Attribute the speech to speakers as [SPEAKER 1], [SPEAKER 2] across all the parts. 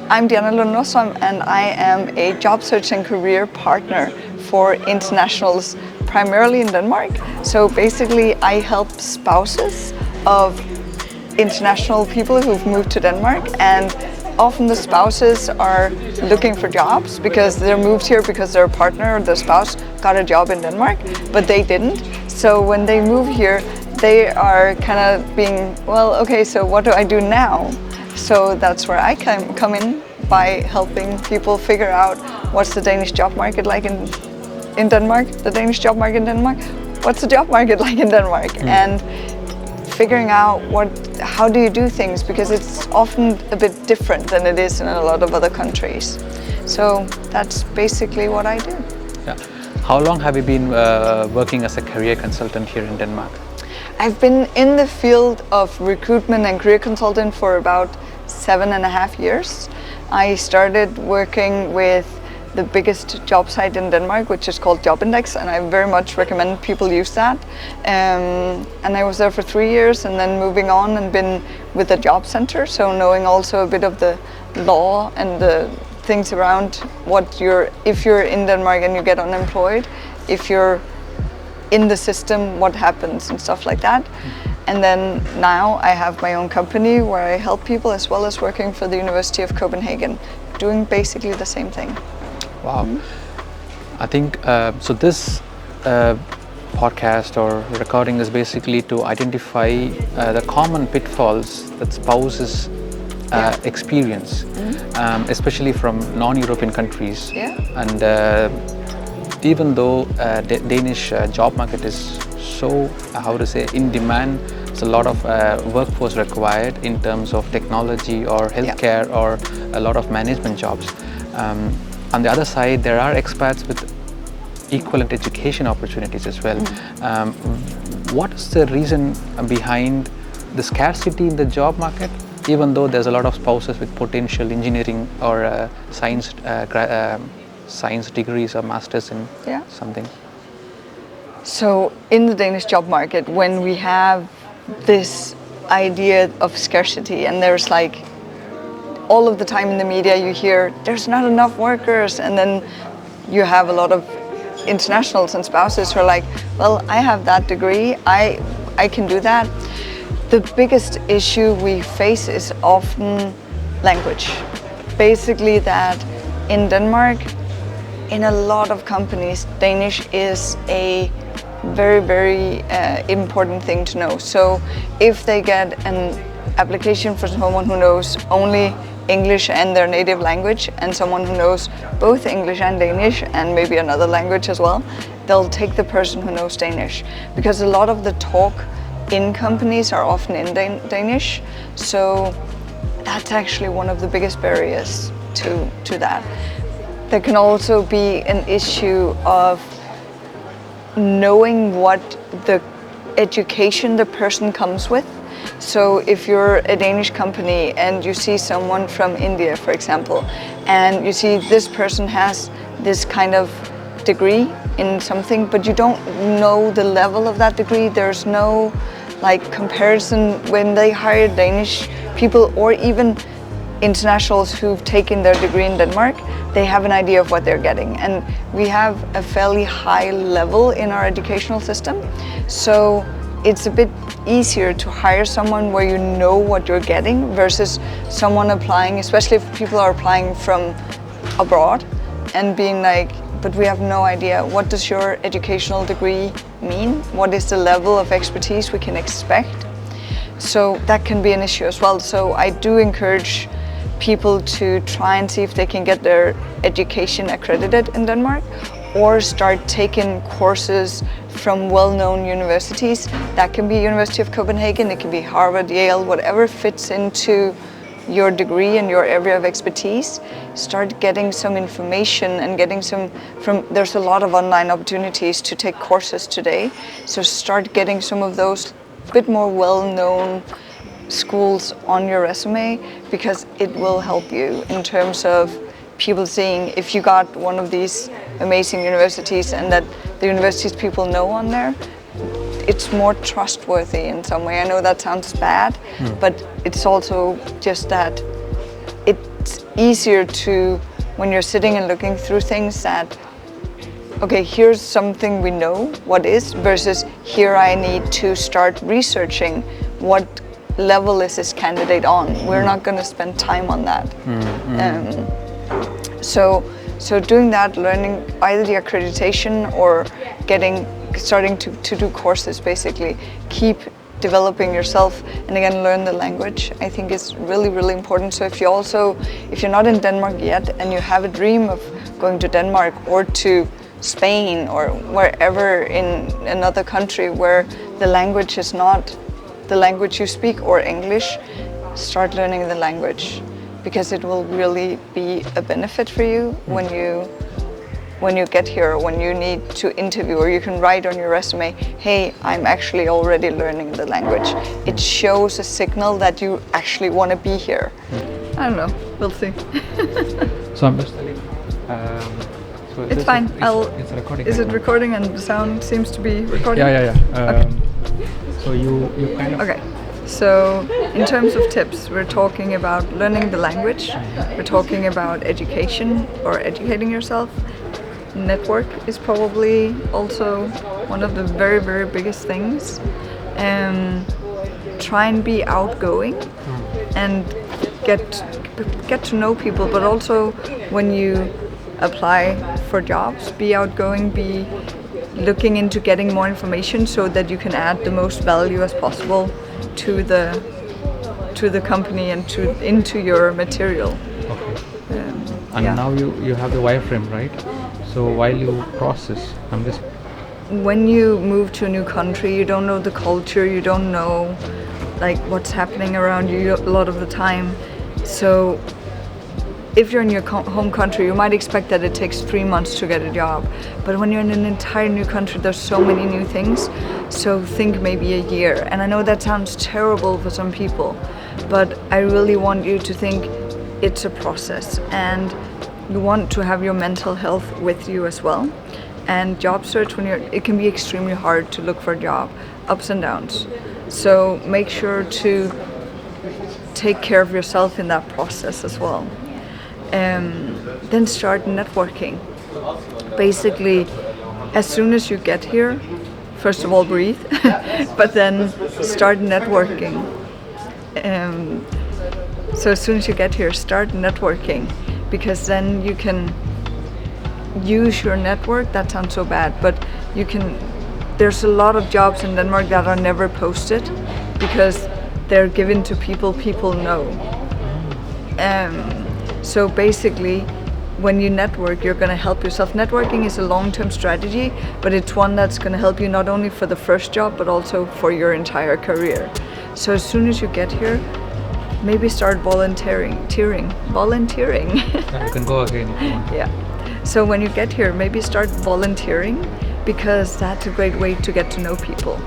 [SPEAKER 1] I'm Diana Lundosam, and I am a job search and career partner for internationals, primarily in Denmark. So basically, I help spouses of international people who've moved to Denmark, and often the spouses are looking for jobs because they're moved here because their partner or their spouse got a job in Denmark, but they didn't. So when they move here, they are kind of being, well, okay, so what do I do now? So that's where I come in by helping people figure out what's the Danish job market like in Denmark, the Danish job market in Denmark, what's the job market like in Denmark, and figuring out how do you do things, because it's often a bit different than it is in a lot of other countries. So that's basically what I do.
[SPEAKER 2] Yeah. How long have you been working as a career consultant here in Denmark?
[SPEAKER 1] I've been in the field of recruitment and career consultant for about 7.5 years. I started working with the biggest job site in Denmark, which is called Job Index, and I very much recommend people use that. And I was there for 3 years, and then moving on and been with the job center, so knowing also a bit of the law and the things around if you're in Denmark and you get unemployed, if you're in the system, what happens and stuff like that. And then now I have my own company where I help people, as well as working for the University of Copenhagen, doing basically the same thing.
[SPEAKER 2] Wow. I think, so this podcast or recording is basically to identify the common pitfalls that spouses experience, especially from non-European countries.
[SPEAKER 1] Yeah.
[SPEAKER 2] And even though the Danish job market is so, in demand, there's a lot of workforce required in terms of technology or healthcare or a lot of management jobs. On the other side, there are expats with equivalent education opportunities as well. What is the reason behind the scarcity in the job market, even though there's a lot of spouses with potential engineering or science degrees or masters in something?
[SPEAKER 1] So in the Danish job market, when we have this idea of scarcity, and there's like all of the time in the media you hear there's not enough workers, and then you have a lot of internationals and spouses who are like, well, I have that degree, I can do that. The biggest issue we face is often language. Basically that in Denmark, in a lot of companies, Danish is a very, very important thing to know. So if they get an application for someone who knows only English and their native language, and someone who knows both English and Danish and maybe another language as well, they'll take the person who knows Danish, because a lot of the talk in companies are often in Danish. So that's actually one of the biggest barriers to that. There can also be an issue of knowing what the education the person comes with. So if you're a Danish company and you see someone from India, for example, and you see this person has this kind of degree in something, but you don't know the level of that degree, there's no comparison when they hire Danish people or even internationals who've taken their degree in Denmark, they have an idea of what they're getting. And we have a fairly high level in our educational system. So it's a bit easier to hire someone where you know what you're getting versus someone applying, especially if people are applying from abroad and being like, but we have no idea, what does your educational degree mean? What is the level of expertise we can expect? So that can be an issue as well. So I do encourage people to try and see if they can get their education accredited in Denmark, or start taking courses from well-known universities. That can be University of Copenhagen, it can be Harvard, Yale, whatever fits into your degree and your area of expertise. Start getting some information and getting there's a lot of online opportunities to take courses today. So start getting some of those bit more well-known schools on your resume, because it will help you in terms of people seeing if you got one of these amazing universities and that the universities people know on there, it's more trustworthy in some way. I know that sounds bad, but it's also just that easier to, when you're sitting and looking through things, that okay, here's something we know what is, versus here I need to start researching what level is this candidate on. We're not going to spend time on that. So doing that, learning either the accreditation or starting to do courses, basically keep developing yourself, and again learn the language, I think is really, really important. So if you're not in Denmark yet and you have a dream of going to Denmark or to Spain or wherever in another country where the language is not the language you speak or English, start learning the language, because it will really be a benefit for you when you get here, when you need to interview, or you can write on your resume, hey, I'm actually already learning the language. It shows a signal that you actually want to be here. I don't know, we'll see.
[SPEAKER 2] So I'm just telling. So
[SPEAKER 1] it's fine.
[SPEAKER 2] It's recording.
[SPEAKER 1] Is it recording and the sound seems to be recording?
[SPEAKER 2] Yeah.
[SPEAKER 1] Okay.
[SPEAKER 2] So you kind of.
[SPEAKER 1] Okay. So in terms of tips, we're talking about learning the language. We're talking about education or educating yourself. Network is probably also one of the very, very biggest things. Try and be outgoing and get to know people, but also when you apply for jobs, be outgoing, be looking into getting more information so that you can add the most value as possible to the company and into your material.
[SPEAKER 2] Okay. And now you have the wireframe, right? So while you process,
[SPEAKER 1] when you move to a new country, you don't know the culture, you don't know like what's happening around you a lot of the time. So if you're in your home country, you might expect that it takes 3 months to get a job. But when you're in an entire new country, there's so many new things. So think maybe a year. And I know that sounds terrible for some people, but I really want you to think it's a process, and you want to have your mental health with you as well. And job search, it can be extremely hard to look for a job, ups and downs. So make sure to take care of yourself in that process as well. Then start networking. Basically, as soon as you get here, first of all breathe, but then start networking. So as soon as you get here, start networking, because then you can use your network. That sounds so bad, but there's a lot of jobs in Denmark that are never posted because they're given to people know. So basically, when you network, you're going to help yourself. Networking is a long-term strategy, but it's one that's going to help you not only for the first job, but also for your entire career. So as soon as you get here, maybe start volunteering.
[SPEAKER 2] You can go again if you want.
[SPEAKER 1] Yeah. So when you get here, maybe start volunteering, because that's a great way to get to know people.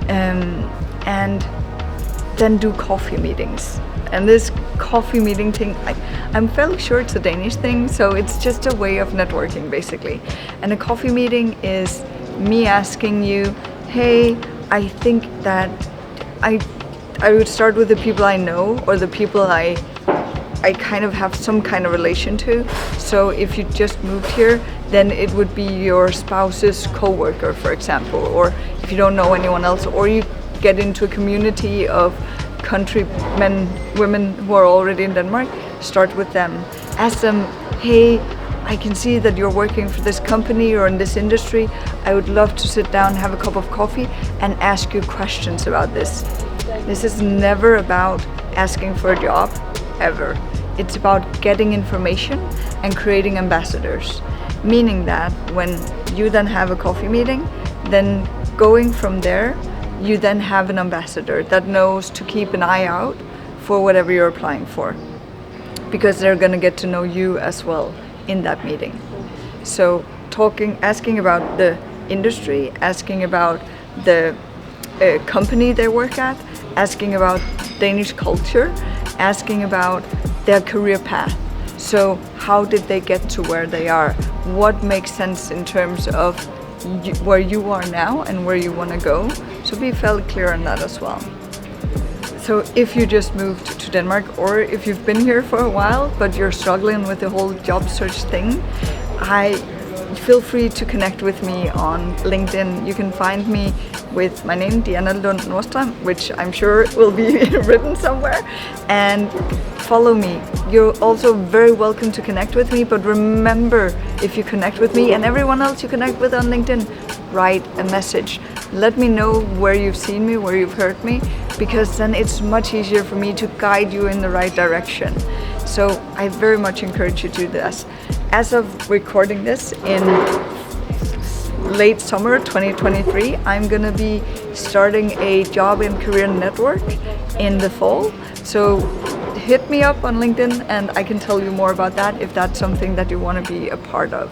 [SPEAKER 1] And then do coffee meetings. And this coffee meeting thing, I'm fairly sure it's a Danish thing, so it's just a way of networking, basically. And a coffee meeting is me asking you, hey, I think that I would start with the people I know, or the people I kind of have some kind of relation to. So if you just moved here, then it would be your spouse's co-worker, for example, or if you don't know anyone else, or you get into a community of countrymen, women who are already in Denmark, start with them. Ask them, hey, I can see that you're working for this company or in this industry. I would love to sit down, have a cup of coffee, and ask you questions about this. This is never about asking for a job, ever. It's about getting information and creating ambassadors. Meaning that when you then have a coffee meeting, then going from there, you then have an ambassador that knows to keep an eye out for whatever you're applying for, because they're going to get to know you as well in that meeting. So asking about the industry, asking about the company they work at, asking about Danish culture, asking about their career path. So how did they get to where they are? What makes sense in terms of where you are now and where you want to go? So be fairly clear on that as well. So if you just moved to Denmark, or if you've been here for a while but you're struggling with the whole job search thing, feel free to connect with me on LinkedIn. You can find me with my name, Diana Lund Nordström, which I'm sure will be written somewhere, and follow me. You're also very welcome to connect with me, but remember, if you connect with me and everyone else you connect with on LinkedIn, write a message. Let me know where you've seen me, where you've heard me, because then it's much easier for me to guide you in the right direction. So I very much encourage you to do this. As of recording this in late summer 2023, I'm gonna be starting a job and career network in the fall. So hit me up on LinkedIn and I can tell you more about that if that's something that you want to be a part of.